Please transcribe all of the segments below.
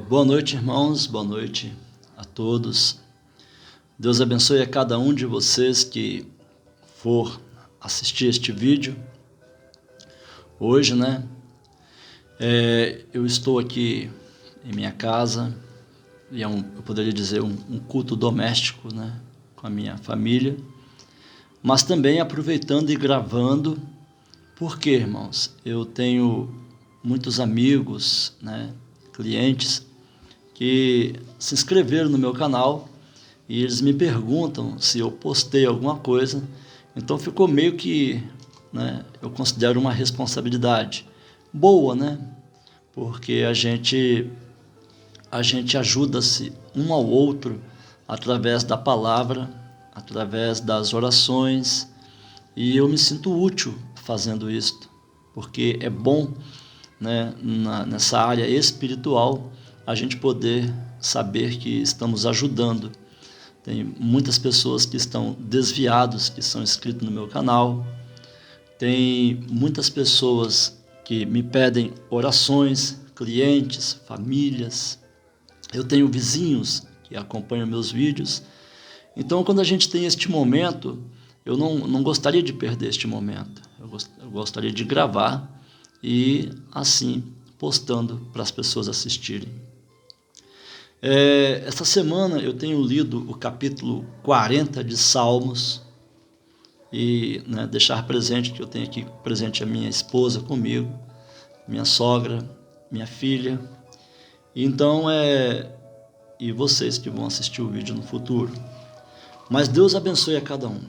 Boa noite, irmãos, boa noite a todos. Deus abençoe a cada um de vocês que for assistir este vídeo. Hoje, eu estou aqui em minha casa, e eu poderia dizer um culto doméstico, com a minha família, mas também aproveitando e gravando, porque, irmãos, eu tenho muitos amigos, clientes que se inscreveram no meu canal e eles me perguntam se eu postei alguma coisa. Então ficou meio que, eu considero uma responsabilidade boa, porque a gente ajuda-se um ao outro através da palavra, através das orações, e eu me sinto útil fazendo isto, porque é bom, nessa área espiritual, a gente poder saber que estamos ajudando. Tem muitas pessoas que estão desviados, que são inscritos no meu canal. Tem muitas pessoas que me pedem orações, clientes, famílias. Eu tenho vizinhos que acompanham meus vídeos. Então, quando a gente tem este momento, eu não gostaria de perder este momento. Eu gostaria de gravar e, assim, postando para as pessoas assistirem. Essa semana eu tenho lido o capítulo 40 de Salmos e deixar presente que eu tenho aqui presente a minha esposa comigo, minha sogra, minha filha. Então, e vocês que vão assistir o vídeo no futuro. Mas Deus abençoe a cada um.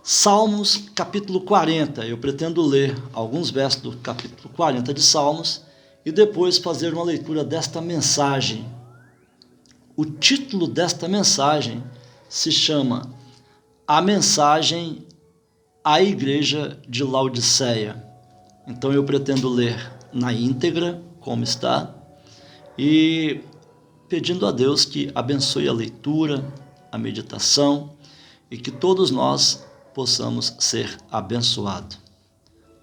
Salmos, capítulo 40. Eu pretendo ler alguns versos do capítulo 40 de Salmos e depois fazer uma leitura desta mensagem. O título desta mensagem se chama A Mensagem à Igreja de Laodiceia. Então eu pretendo ler na íntegra, como está, e pedindo a Deus que abençoe a leitura, a meditação e que todos nós possamos ser abençoados.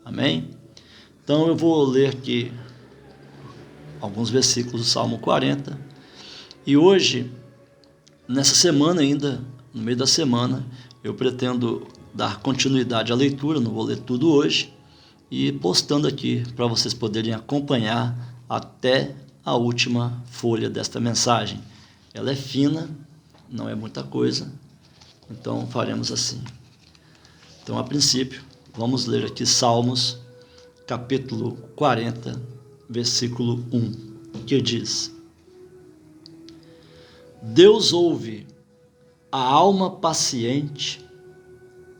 Amém? Então eu vou ler aqui alguns versículos do Salmo 40. E hoje, nessa semana ainda, no meio da semana, eu pretendo dar continuidade à leitura, não vou ler tudo hoje, e postando aqui para vocês poderem acompanhar até a última folha desta mensagem. Ela é fina, não é muita coisa, então faremos assim. Então, a princípio, vamos ler aqui Salmos, capítulo 40, versículo 1, que diz: Deus ouve a alma paciente,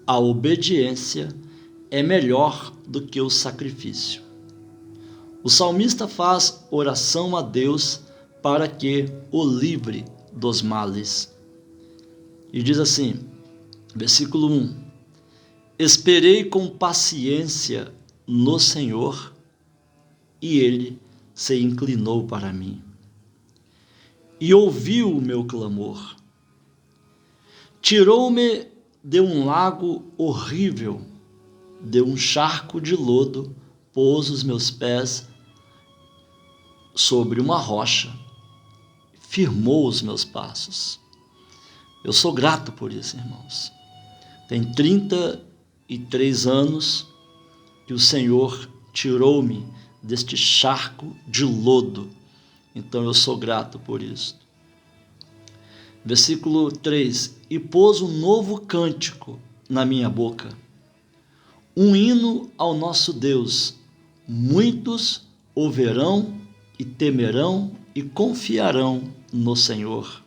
a obediência é melhor do que o sacrifício. O salmista faz oração a Deus para que o livre dos males. E diz assim, versículo 1: Esperei com paciência no Senhor, e Ele se inclinou para mim e ouviu o meu clamor. Tirou-me de um lago horrível, de um charco de lodo, pôs os meus pés sobre uma rocha, firmou os meus passos. Eu sou grato por isso, irmãos. Tem 33 anos que o Senhor tirou-me deste charco de lodo. Então eu sou grato por isso. Versículo 3: E pôs um novo cântico na minha boca, um hino ao nosso Deus. Muitos o verão e temerão e confiarão no Senhor.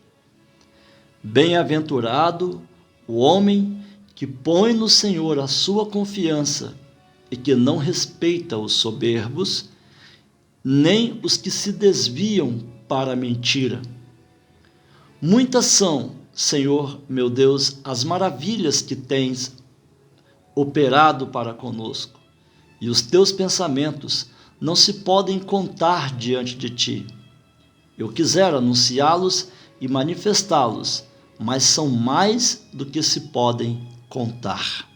Bem-aventurado o homem que põe no Senhor a sua confiança e que não respeita os soberbos, nem os que se desviam para a mentira. Muitas são, Senhor meu Deus, as maravilhas que tens operado para conosco, e os teus pensamentos não se podem contar diante de ti. Eu quisera anunciá-los e manifestá-los, mas são mais do que se podem contar.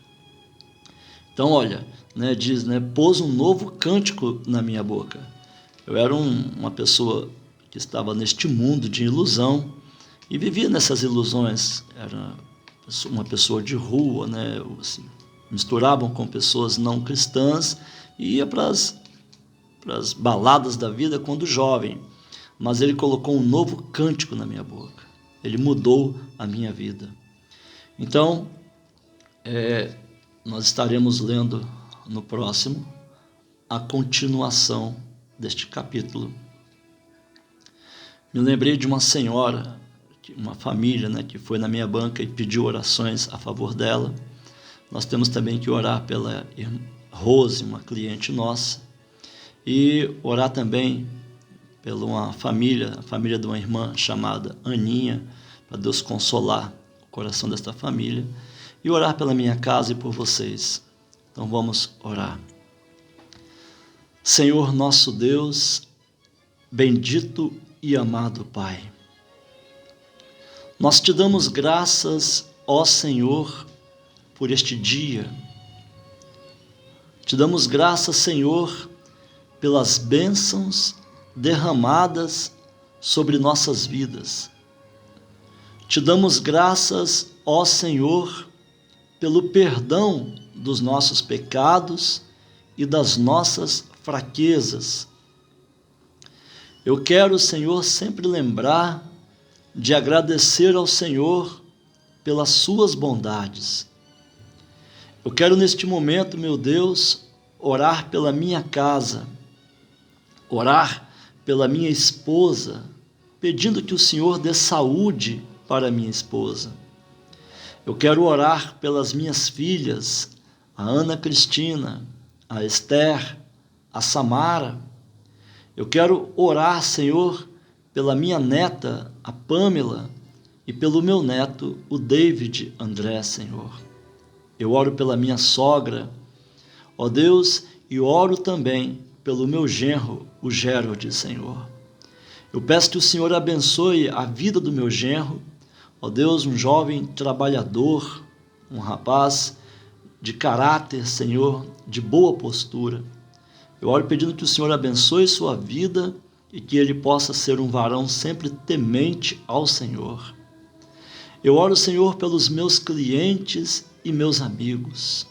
Então, olha, diz, pôs um novo cântico na minha boca. Eu era uma pessoa que estava neste mundo de ilusão e vivia nessas ilusões. Era uma pessoa de rua, né? Assim, misturavam com pessoas não cristãs e ia para as baladas da vida quando jovem. Mas ele colocou um novo cântico na minha boca. Ele mudou a minha vida. Então, nós estaremos lendo no próximo a continuação deste capítulo. Me lembrei de uma senhora, uma família, né, que foi na minha banca e pediu orações a favor dela. Nós temos também que orar pela Rose, uma cliente nossa, e orar também pela uma família, a família de uma irmã chamada Aninha, para Deus consolar o coração desta família, e orar pela minha casa e por vocês. Então vamos orar. Senhor nosso Deus, bendito e amado Pai, nós te damos graças, ó Senhor, por este dia. Te damos graças, Senhor, pelas bênçãos derramadas sobre nossas vidas. Te damos graças, ó Senhor, pelo perdão dos nossos pecados e das nossas fraquezas. Eu quero, Senhor, sempre lembrar de agradecer ao Senhor pelas suas bondades. Eu quero neste momento, meu Deus, orar pela minha casa, orar pela minha esposa, pedindo que o Senhor dê saúde para minha esposa. Eu quero orar pelas minhas filhas, a Ana Cristina, a Esther, a Samara. Eu quero orar, Senhor, pela minha neta, a Pamela, e pelo meu neto, o David André, Senhor. Eu oro pela minha sogra, ó Deus, e oro também pelo meu genro, o Gerald, Senhor. Eu peço que o Senhor abençoe a vida do meu genro, ó Deus, um jovem trabalhador, um rapaz de caráter, Senhor, de boa postura. Eu oro pedindo que o Senhor abençoe sua vida e que ele possa ser um varão sempre temente ao Senhor. Eu oro, Senhor, pelos meus clientes e meus amigos.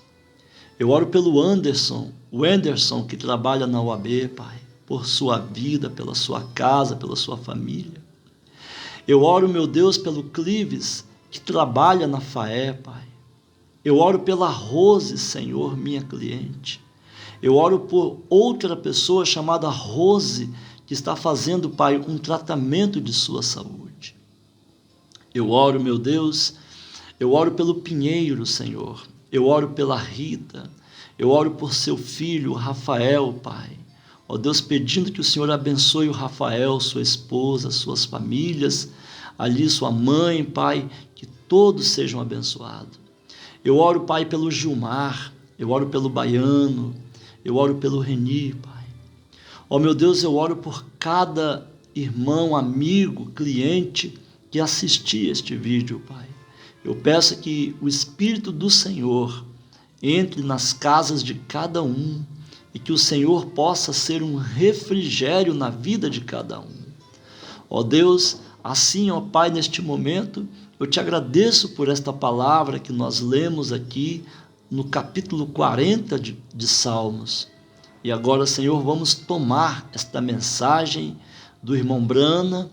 Eu oro pelo Anderson, o Anderson que trabalha na UAB, Pai, por sua vida, pela sua casa, pela sua família. Eu oro, meu Deus, pelo Clives, que trabalha na FAE, Pai. Eu oro pela Rose, Senhor, minha cliente. Eu oro por outra pessoa chamada Rose, que está fazendo, Pai, um tratamento de sua saúde. Eu oro, meu Deus, eu oro pelo Pinheiro, Senhor. Eu oro pela Rita. Eu oro por seu filho, Rafael, Pai. Ó Deus, pedindo que o Senhor abençoe o Rafael, sua esposa, suas famílias, ali sua mãe, Pai, que todos sejam abençoados. Eu oro, Pai, pelo Gilmar. Eu oro pelo Baiano. Eu oro pelo Reni, Pai. Ó meu Deus, eu oro por cada irmão, amigo, cliente que assistir este vídeo, Pai. Eu peço que o Espírito do Senhor entre nas casas de cada um e que o Senhor possa ser um refrigério na vida de cada um. Ó Deus, assim, ó Pai, neste momento, eu te agradeço por esta palavra que nós lemos aqui no capítulo 40 de Salmos. E agora, Senhor, vamos tomar esta mensagem do irmão Brana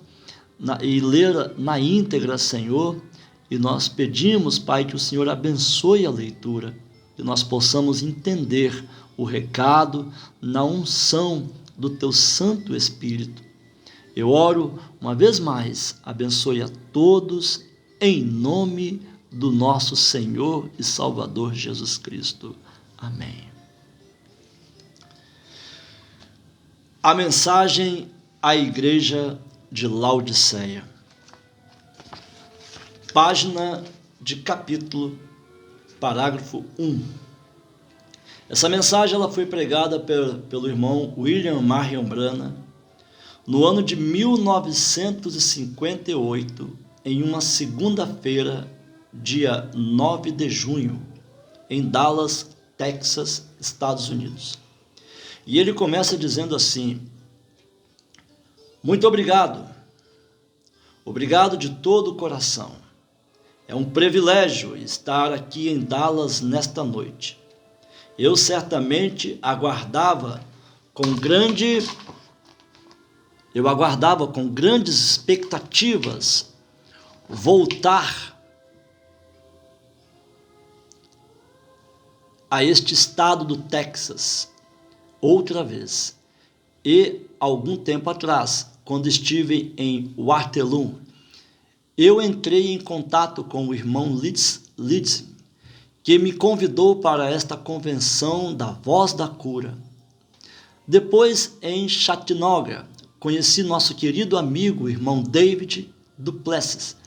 e ler na íntegra, Senhor. E nós pedimos, Pai, que o Senhor abençoe a leitura, que nós possamos entender o recado na unção do Teu Santo Espírito. Eu oro uma vez mais, abençoe a todos, em nome do nosso Senhor e Salvador Jesus Cristo. Amém. A mensagem à igreja de Laodiceia. Página de capítulo, parágrafo 1. Essa mensagem ela foi pregada pelo irmão William Marion Branham no ano de 1958, em uma segunda-feira, dia 9 de junho, em Dallas, Texas, Estados Unidos. E ele começa dizendo assim: Muito obrigado. Obrigado de todo o coração. É um privilégio estar aqui em Dallas nesta noite. Eu certamente aguardava com grandes expectativas voltar a este estado do Texas outra vez. E algum tempo atrás, quando estive em Waterloo, eu entrei em contato com o irmão Leeds, que me convidou para esta convenção da Voz da Cura. Depois, em Chattanooga, conheci nosso querido amigo, o irmão David Duplessis,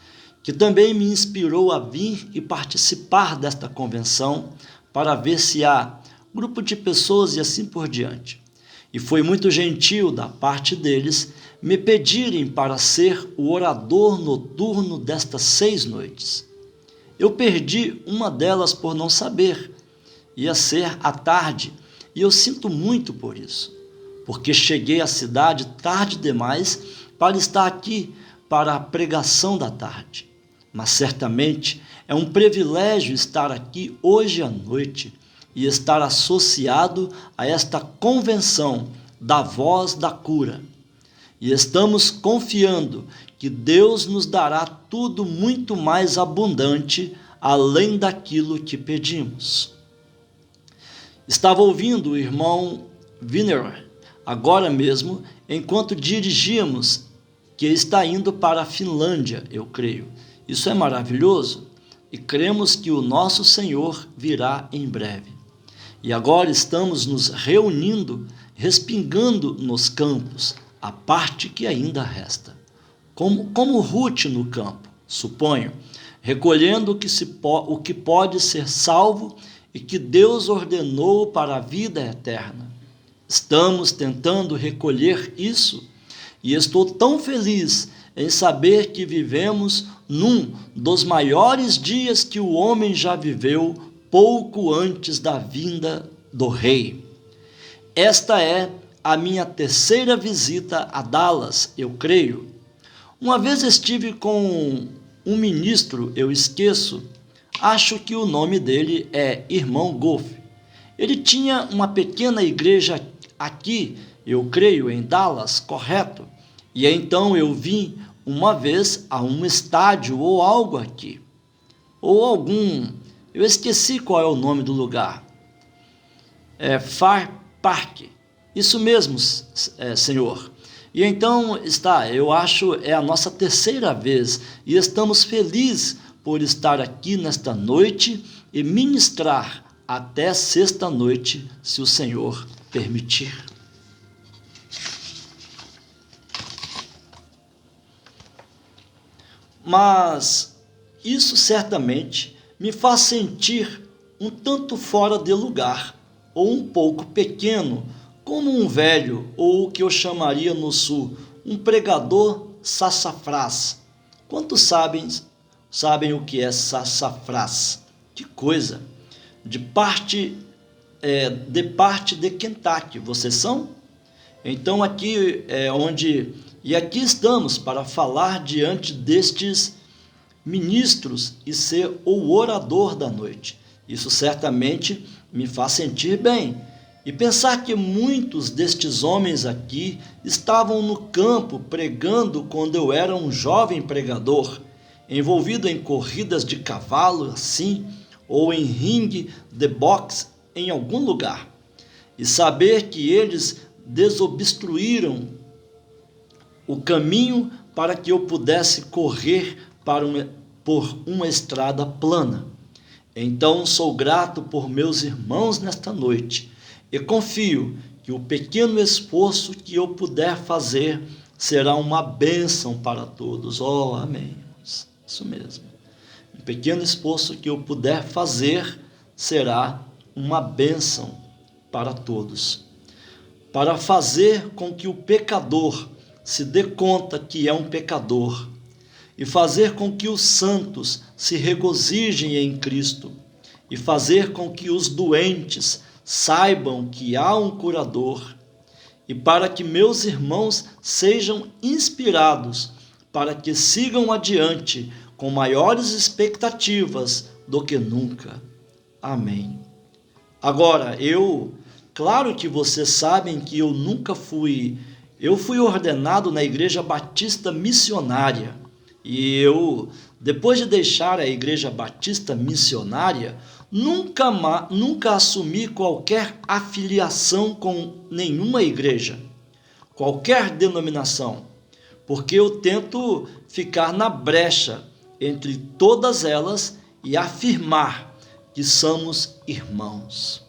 que também me inspirou a vir e participar desta convenção para ver se há grupo de pessoas e assim por diante. E foi muito gentil da parte deles me pedirem para ser o orador noturno destas 6 noites. Eu perdi uma delas por não saber. Ia ser à tarde e eu sinto muito por isso, porque cheguei à cidade tarde demais para estar aqui para a pregação da tarde. Mas certamente é um privilégio estar aqui hoje à noite e estar associado a esta convenção da Voz da Cura. E estamos confiando que Deus nos dará tudo muito mais abundante além daquilo que pedimos. Estava ouvindo o irmão Wiener agora mesmo, enquanto dirigíamos, que está indo para a Finlândia, eu creio. Isso é maravilhoso e cremos que o nosso Senhor virá em breve. E agora estamos nos reunindo, respingando nos campos a parte que ainda resta. Como Ruth no campo, suponho, recolhendo o que pode ser salvo e que Deus ordenou para a vida eterna. Estamos tentando recolher isso e estou tão feliz em saber que vivemos num dos maiores dias que o homem já viveu pouco antes da vinda do rei. Esta é a minha 3ª visita a Dallas, eu creio. Uma vez estive com um ministro, eu esqueço, acho que o nome dele é Irmão Golf. Ele tinha uma pequena igreja aqui, eu creio, em Dallas, correto? E então eu vim uma vez a um estádio ou algo aqui, eu esqueci qual é o nome do lugar, Far Park, isso mesmo, Senhor. E então eu acho, é a nossa 3ª vez, e estamos felizes por estar aqui nesta noite e ministrar até sexta-noite, se o Senhor permitir. Mas isso certamente me faz sentir um tanto fora de lugar, ou um pouco pequeno, como um velho, ou o que eu chamaria no sul, um pregador sassafrás. Quantos sabem o que é sassafrás? Que coisa! De parte de Kentucky, vocês são? Então aqui é aqui estamos para falar diante destes ministros e ser o orador da noite. Isso certamente me faz sentir bem. E pensar que muitos destes homens aqui estavam no campo pregando quando eu era um jovem pregador, envolvido em corridas de cavalo assim, ou em ringue de boxe em algum lugar. E saber que eles desobstruíram o caminho para que eu pudesse correr por uma estrada plana. Então sou grato por meus irmãos nesta noite e confio que o pequeno esforço que eu puder fazer será uma bênção para todos. Oh, amém. Isso mesmo. O pequeno esforço que eu puder fazer será uma bênção para todos. Para fazer com que o pecador se dê conta que é um pecador e fazer com que os santos se regozijem em Cristo e fazer com que os doentes saibam que há um curador e para que meus irmãos sejam inspirados, para que sigam adiante com maiores expectativas do que nunca. Amém. Agora, claro que vocês sabem que eu fui ordenado na Igreja Batista Missionária, e depois de deixar a Igreja Batista Missionária, nunca assumi qualquer afiliação com nenhuma igreja, qualquer denominação, porque eu tento ficar na brecha entre todas elas e afirmar que somos irmãos.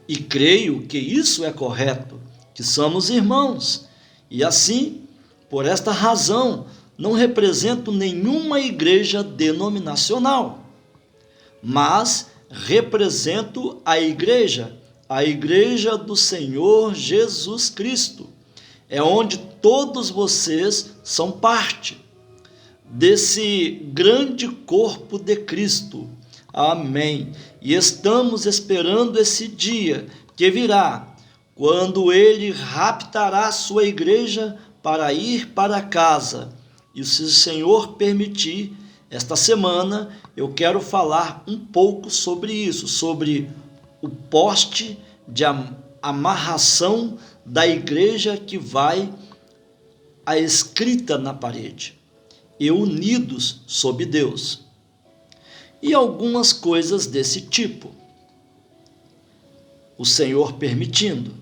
E creio que isso é correto, que somos irmãos. E assim, por esta razão, não represento nenhuma igreja denominacional, mas represento a igreja do Senhor Jesus Cristo. É onde todos vocês são parte desse grande corpo de Cristo. Amém. E estamos esperando esse dia que virá, quando ele raptará sua igreja para ir para casa. E se o Senhor permitir, esta semana eu quero falar um pouco sobre isso, sobre o poste de amarração da igreja que vai a escrita na parede, e unidos sob Deus. E algumas coisas desse tipo, o Senhor permitindo,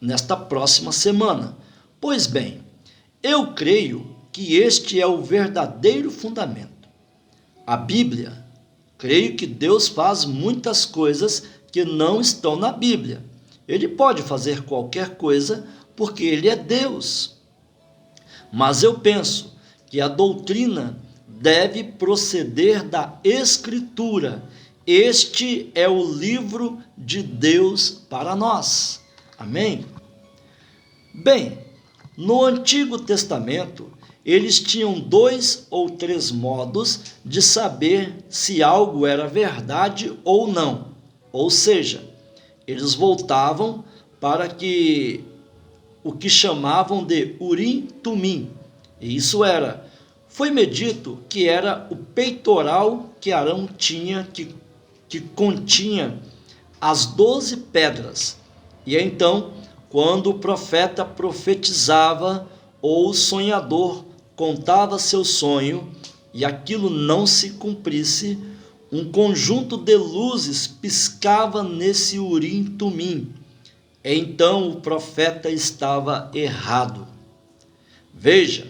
nesta próxima semana. Pois bem, eu creio que este é o verdadeiro fundamento. A Bíblia, creio que Deus faz muitas coisas que não estão na Bíblia. Ele pode fazer qualquer coisa porque Ele é Deus. Mas eu penso que a doutrina deve proceder da Escritura. Este é o livro de Deus para nós. Amém? Bem, no Antigo Testamento, eles tinham 2 ou 3 modos de saber se algo era verdade ou não. Ou seja, eles voltavam para o que chamavam de Urim Tumim. E isso foi-me dito que era o peitoral que Arão tinha, que continha as 12 pedras. E então, quando o profeta profetizava ou o sonhador contava seu sonho e aquilo não se cumprisse, um conjunto de luzes piscava nesse Urim Tumim. Então o profeta estava errado. Veja,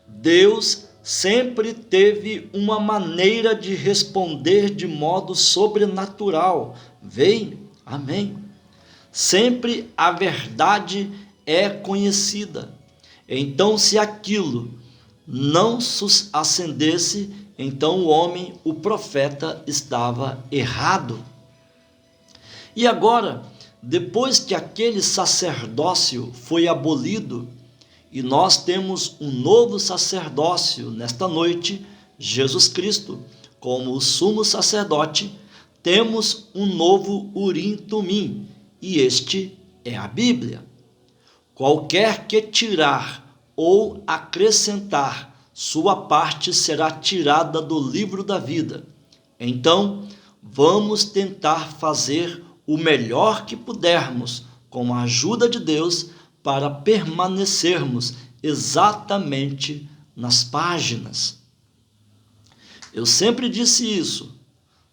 Deus sempre teve uma maneira de responder de modo sobrenatural. Vem, amém. Sempre a verdade é conhecida. Então, se aquilo não acendesse, então o homem, o profeta, estava errado. E agora, depois que aquele sacerdócio foi abolido, e nós temos um novo sacerdócio nesta noite, Jesus Cristo, como o sumo sacerdote, temos um novo Urim Tumim, e este é a Bíblia. Qualquer que tirar ou acrescentar sua parte será tirada do livro da vida. Então, vamos tentar fazer o melhor que pudermos, com a ajuda de Deus, para permanecermos exatamente nas páginas. Eu sempre disse isso.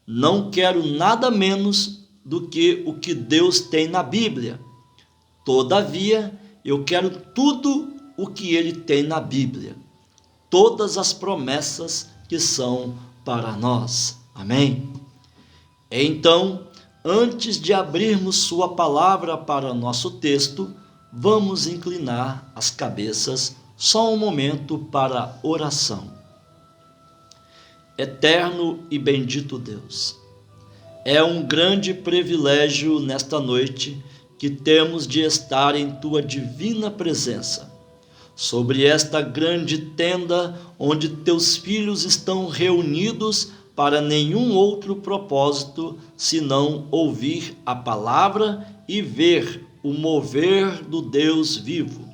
Não quero nada menos do que o que Deus tem na Bíblia. Todavia, eu quero tudo o que Ele tem na Bíblia. Todas as promessas que são para nós. Amém? Então, antes de abrirmos sua palavra para nosso texto, vamos inclinar as cabeças só um momento para oração. Eterno e bendito Deus, é um grande privilégio nesta noite que temos de estar em Tua divina presença, sobre esta grande tenda onde Teus filhos estão reunidos para nenhum outro propósito, senão ouvir a palavra e ver o mover do Deus vivo.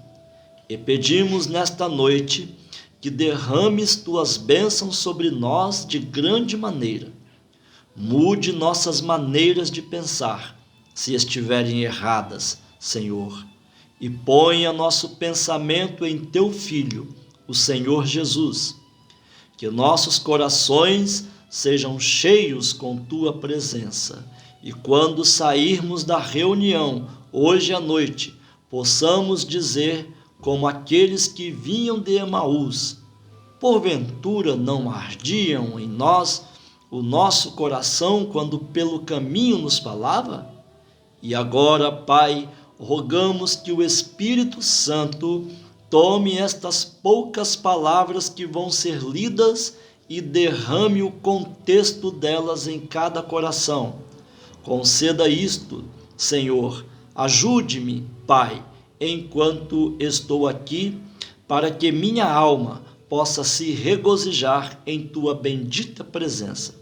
E pedimos nesta noite que derrames tuas bênçãos sobre nós de grande maneira. Mude nossas maneiras de pensar, se estiverem erradas, Senhor, e ponha nosso pensamento em teu Filho, o Senhor Jesus. Que nossos corações sejam cheios com tua presença, e quando sairmos da reunião hoje à noite, possamos dizer, como aqueles que vinham de Emaús: porventura não ardiam em nós o nosso coração quando pelo caminho nos falava? E agora, Pai, rogamos que o Espírito Santo tome estas poucas palavras que vão ser lidas e derrame o contexto delas em cada coração. Conceda isto, Senhor. Ajude-me, Pai, enquanto estou aqui, para que minha alma possa se regozijar em tua bendita presença.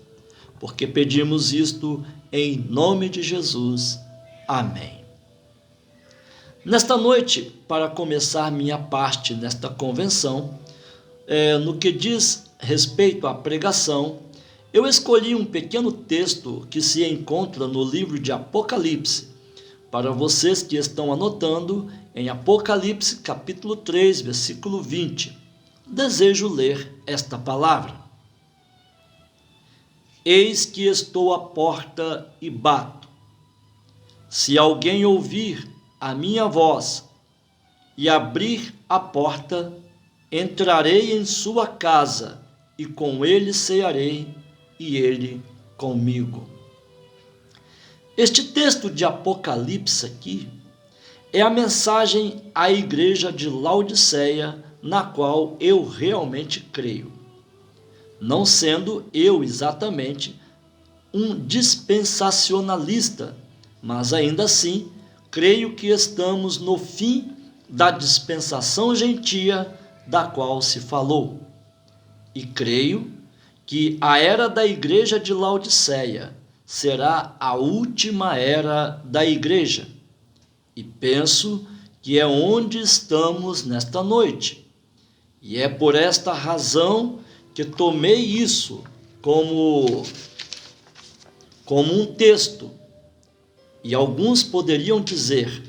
Porque pedimos isto em nome de Jesus. Amém. Nesta noite, para começar minha parte nesta convenção, no que diz respeito à pregação, eu escolhi um pequeno texto que se encontra no livro de Apocalipse. Para vocês que estão anotando, em Apocalipse capítulo 3, versículo 20, desejo ler esta palavra. Eis que estou à porta e bato. Se alguém ouvir a minha voz e abrir a porta, entrarei em sua casa e com ele cearei e ele comigo. Este texto de Apocalipse aqui é a mensagem à igreja de Laodiceia, na qual eu realmente creio. Não sendo eu exatamente um dispensacionalista, mas ainda assim creio que estamos no fim da dispensação gentia da qual se falou. E creio que a era da igreja de Laodiceia será a última era da igreja. E penso que é onde estamos nesta noite. E é por esta razão que tomei isso como um texto. E alguns poderiam dizer: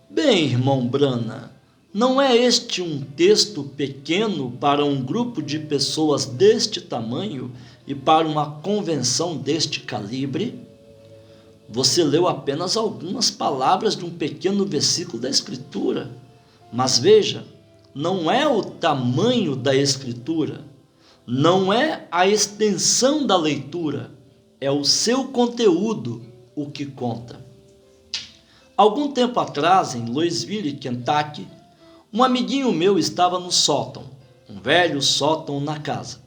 bem, irmão Brana, não é este um texto pequeno para um grupo de pessoas deste tamanho e para uma convenção deste calibre? Você leu apenas algumas palavras de um pequeno versículo da Escritura. Mas veja, não é o tamanho da Escritura, não é a extensão da leitura, é o seu conteúdo o que conta. Algum tempo atrás, em Louisville, Kentucky, um amiguinho meu estava no sótão, um velho sótão na casa.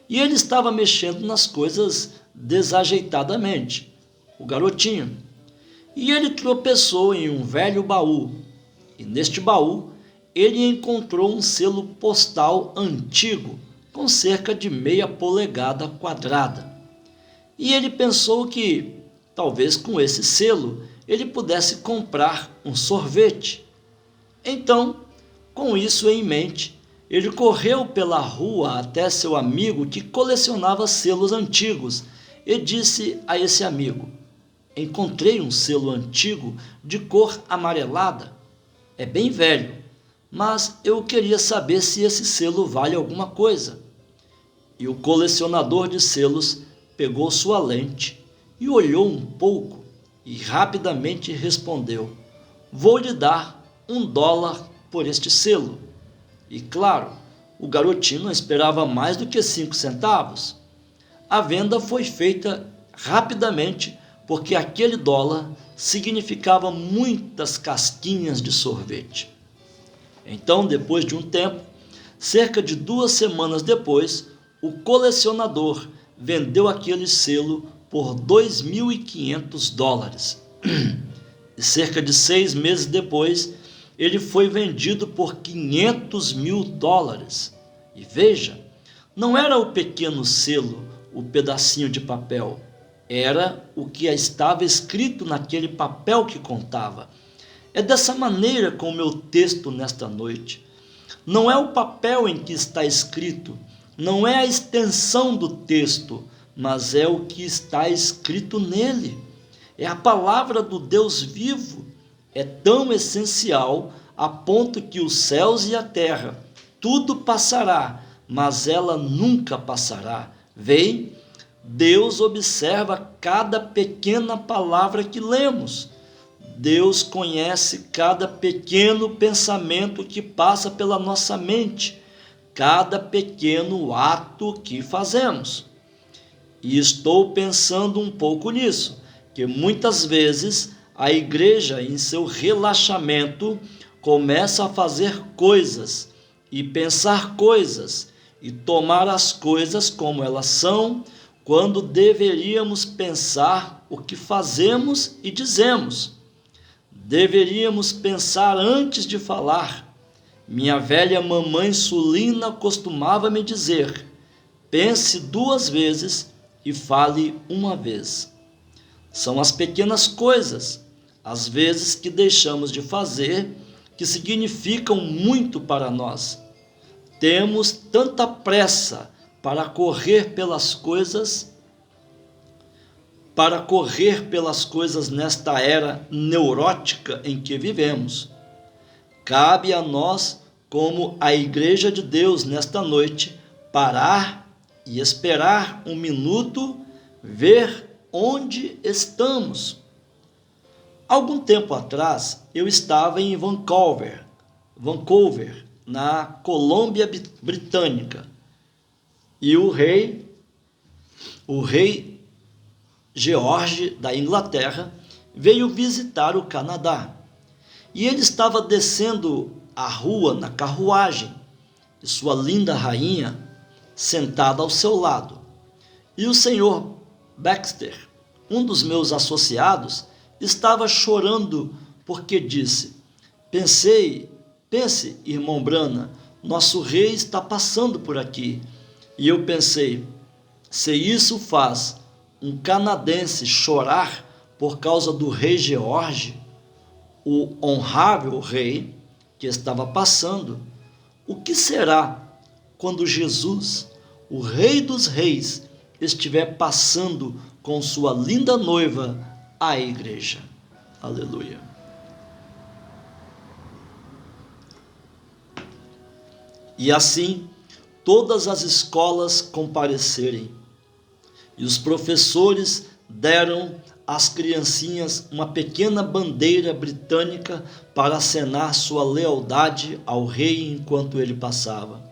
E ele estava mexendo nas coisas desajeitadamente, o garotinho. E ele tropeçou em um velho baú. E neste baú, ele encontrou um selo postal antigo, com cerca de meia polegada quadrada. E ele pensou que, talvez com esse selo, ele pudesse comprar um sorvete. Então, com isso em mente, ele correu pela rua até seu amigo que colecionava selos antigos e disse a esse amigo: encontrei um selo antigo de cor amarelada. É bem velho, mas eu queria saber se esse selo vale alguma coisa. E o colecionador de selos pegou sua lente e olhou um pouco e rapidamente respondeu: vou lhe dar $1 por este selo. E claro, o garotinho não esperava mais do que 5 centavos. A venda foi feita rapidamente, porque aquele dólar significava muitas casquinhas de sorvete. Então, depois de um tempo, cerca de 2 semanas depois, o colecionador vendeu aquele selo por $2.500. E cerca de 6 meses depois, ele foi vendido por $500 mil. E veja, não era o pequeno selo o pedacinho de papel, era o que estava escrito naquele papel que contava. É dessa maneira com o meu texto nesta noite. Não é o papel em que está escrito, não é a extensão do texto, mas é o que está escrito nele. É a palavra do Deus vivo. É tão essencial a ponto que os céus e a terra, tudo passará, mas ela nunca passará. Vem, Deus observa cada pequena palavra que lemos. Deus conhece cada pequeno pensamento que passa pela nossa mente, cada pequeno ato que fazemos. E estou pensando um pouco nisso, que muitas vezes a igreja, em seu relaxamento, começa a fazer coisas e pensar coisas e tomar as coisas como elas são, quando deveríamos pensar o que fazemos e dizemos. Deveríamos pensar antes de falar. Minha velha mamãe sulina costumava me dizer: pense 2 vezes e fale 1 vez. São as pequenas coisas, às vezes, que deixamos de fazer, que significam muito para nós. Temos tanta pressa para correr pelas coisas nesta era neurótica em que vivemos. Cabe a nós, como a Igreja de Deus nesta noite, parar e esperar 1 minuto, ver onde estamos. Algum tempo atrás, eu estava em Vancouver, na Colômbia Britânica, e o rei George da Inglaterra veio visitar o Canadá. E ele estava descendo a rua na carruagem, e sua linda rainha sentada ao seu lado. E o senhor Baxter, um dos meus associados, estava chorando porque disse: pense, irmão Brana, nosso rei está passando por aqui. E eu pensei, se isso faz um canadense chorar por causa do rei George, o honrável rei que estava passando, o que será quando Jesus, o Rei dos Reis, estiver passando com sua linda noiva, a igreja? Aleluia. E assim, todas as escolas comparecerem, e os professores deram às criancinhas uma pequena bandeira britânica para acenar sua lealdade ao rei enquanto ele passava.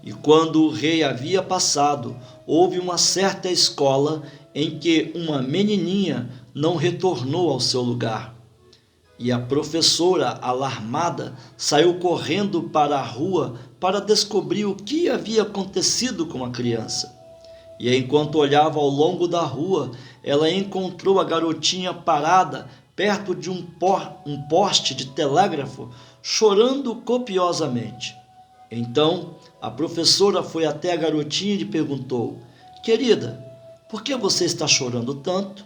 E quando o rei havia passado, houve uma certa escola em que uma menininha não retornou ao seu lugar. E a professora, alarmada, saiu correndo para a rua para descobrir o que havia acontecido com a criança. E enquanto olhava ao longo da rua, ela encontrou a garotinha parada perto de um poste de telégrafo, chorando copiosamente. Então, a professora foi até a garotinha e lhe perguntou: querida, por que você está chorando tanto?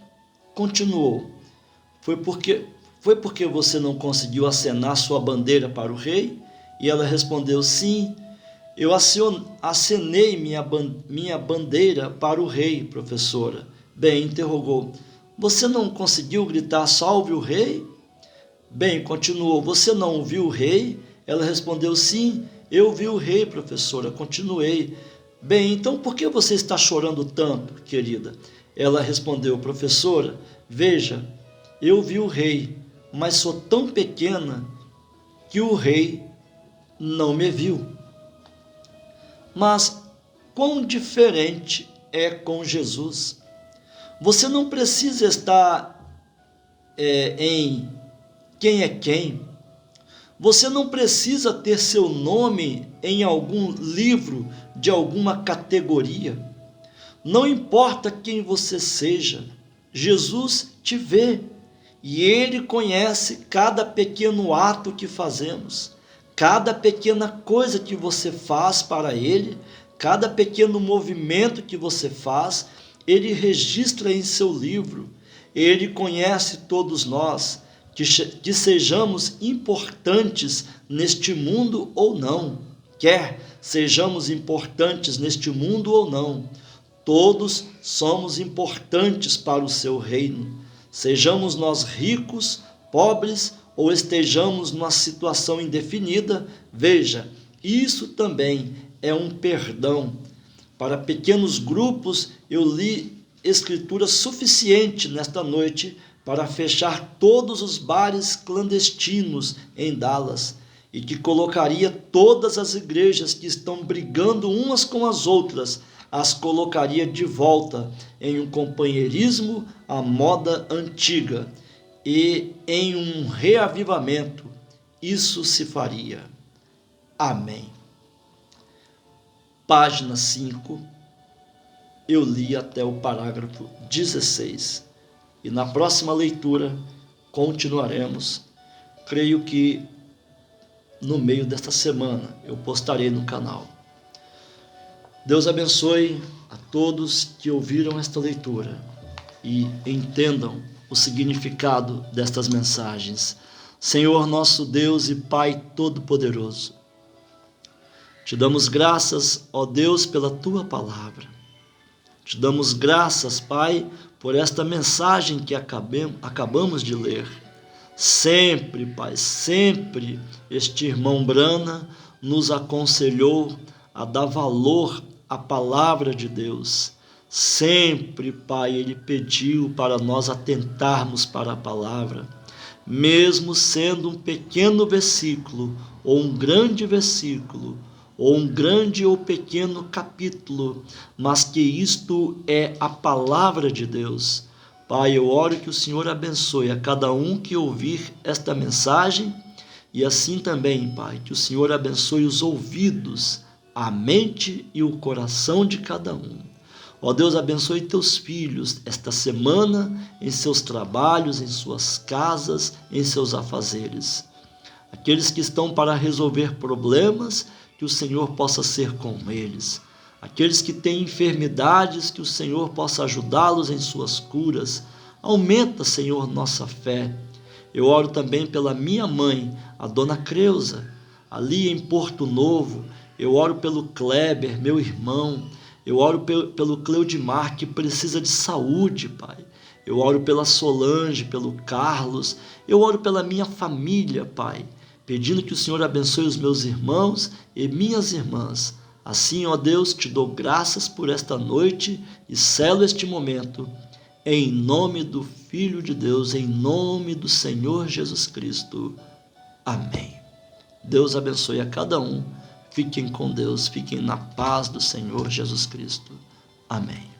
Continuou: Foi porque você não conseguiu acenar sua bandeira para o rei? E ela respondeu: sim, eu acenei minha bandeira para o rei, professora. Bem, interrogou: você não conseguiu gritar salve o rei? Bem, continuou: você não viu o rei? Ela respondeu: sim, eu vi o rei, professora. Continuei: bem, então por que você está chorando tanto, querida? Ela respondeu: professora, veja, eu vi o rei, mas sou tão pequena que o rei não me viu. Mas quão diferente é com Jesus. Você não precisa estar em quem é quem. Você não precisa ter seu nome em algum livro de alguma categoria. Não importa quem você seja, Jesus te vê e Ele conhece cada pequeno ato que fazemos. Cada pequena coisa que você faz para Ele Cada pequeno movimento que você faz, Ele registra em seu livro. Ele conhece todos nós, que sejamos importantes neste mundo ou não. Quer sejamos importantes neste mundo ou não, todos somos importantes para o seu reino. Sejamos nós ricos, pobres ou estejamos numa situação indefinida, veja, isso também é um perdão. Para pequenos grupos, eu li escritura suficiente nesta noite para fechar todos os bares clandestinos em Dallas e que colocaria todas as igrejas que estão brigando umas com as outras, as colocaria de volta em um companheirismo à moda antiga e em um reavivamento. Isso se faria. Amém. Página 5, eu li até o parágrafo 16. E na próxima leitura continuaremos. Creio que no meio desta semana eu postarei no canal. Deus abençoe a todos que ouviram esta leitura e entendam o significado destas mensagens. Senhor nosso Deus e Pai Todo-Poderoso, te damos graças, ó Deus, pela Tua palavra. Te damos graças, Pai, por esta mensagem que acabamos de ler. Sempre, Pai, sempre este irmão Brana nos aconselhou a dar valor à palavra de Deus. Sempre, Pai, ele pediu para nós atentarmos para a palavra, mesmo sendo um pequeno versículo, ou um grande versículo, ou um grande ou pequeno capítulo, mas que isto é a palavra de Deus. Pai, eu oro que o Senhor abençoe a cada um que ouvir esta mensagem e assim também, Pai, que o Senhor abençoe os ouvidos, a mente e o coração de cada um. Ó Deus, abençoe teus filhos esta semana em seus trabalhos, em suas casas, em seus afazeres. Aqueles que estão para resolver problemas, que o Senhor possa ser com eles. Aqueles que têm enfermidades, que o Senhor possa ajudá-los em suas curas. Aumenta, Senhor, nossa fé. Eu oro também pela minha mãe, a dona Creuza, ali em Porto Novo. Eu oro pelo Kleber, meu irmão. Eu oro pelo Cleudimar, que precisa de saúde, Pai. Eu oro pela Solange, pelo Carlos. Eu oro pela minha família, Pai, pedindo que o Senhor abençoe os meus irmãos e minhas irmãs. Assim, ó Deus, te dou graças por esta noite e selo este momento, em nome do Filho de Deus, em nome do Senhor Jesus Cristo. Amém. Deus abençoe a cada um. Fiquem com Deus, fiquem na paz do Senhor Jesus Cristo. Amém.